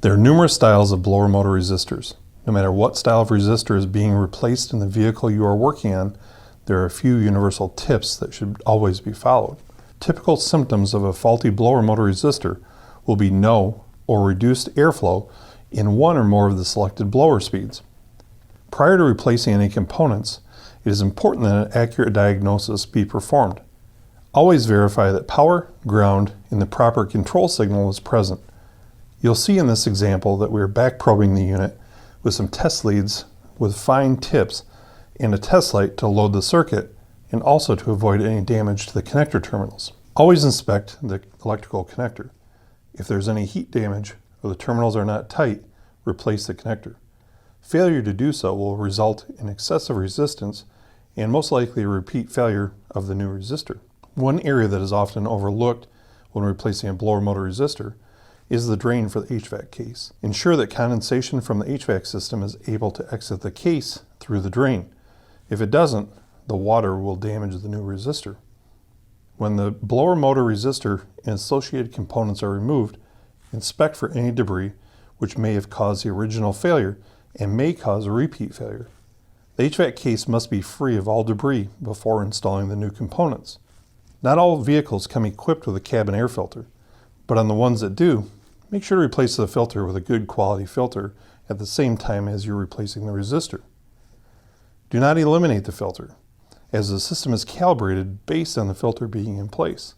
There are numerous styles of blower motor resistors. No matter what style of resistor is being replaced in the vehicle you are working on, there are a few universal tips that should always be followed. Typical symptoms of a faulty blower motor resistor will be no or reduced airflow in one or more of the selected blower speeds. Prior to replacing any components, it is important that an accurate diagnosis be performed. Always verify that power, ground, and the proper control signal is present. You'll see in this example that we are back probing the unit with some test leads with fine tips and a test light to load the circuit and also to avoid any damage to the connector terminals. Always inspect the electrical connector. If there's any heat damage or the terminals are not tight, replace the connector. Failure to do so will result in excessive resistance and most likely a repeat failure of the new resistor. One area that is often overlooked when replacing a blower motor resistor is the drain for the HVAC case. Ensure that condensation from the HVAC system is able to exit the case through the drain. If it doesn't, the water will damage the new resistor. When the blower motor resistor and associated components are removed, inspect for any debris which may have caused the original failure and may cause a repeat failure. The HVAC case must be free of all debris before installing the new components. Not all vehicles come equipped with a cabin air filter, but on the ones that do, make sure to replace the filter with a good quality filter at the same time as you're replacing the resistor. Do not eliminate the filter, as the system is calibrated based on the filter being in place.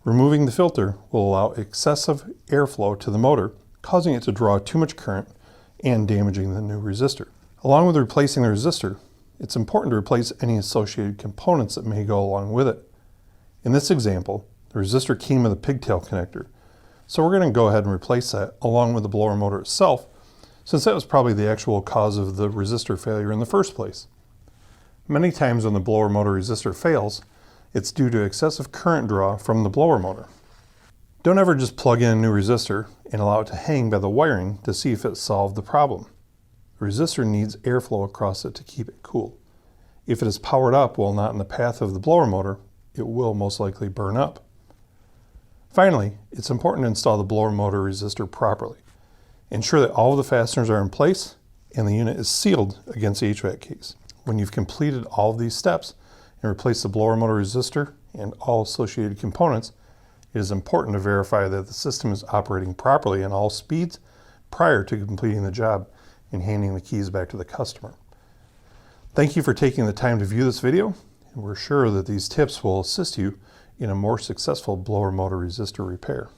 Removing the filter will allow excessive airflow to the motor, causing it to draw too much current and damaging the new resistor. Along with replacing the resistor, it's important to replace any associated components that may go along with it. In this example, the resistor came with a pigtail connector, so we're going to go ahead and replace that along with the blower motor itself, since that was probably the actual cause of the resistor failure in the first place. Many times when the blower motor resistor fails, it's due to excessive current draw from the blower motor. Don't ever just plug in a new resistor and allow it to hang by the wiring to see if it solved the problem. The resistor needs airflow across it to keep it cool. If it is powered up while not in the path of the blower motor, it will most likely burn up. Finally, it's important to install the blower motor resistor properly. Ensure that all of the fasteners are in place and the unit is sealed against the HVAC case. When you've completed all of these steps and replaced the blower motor resistor and all associated components, it is important to verify that the system is operating properly in all speeds prior to completing the job and handing the keys back to the customer. Thank you for taking the time to view this video, and we're sure that these tips will assist you in a more successful blower motor resistor repair.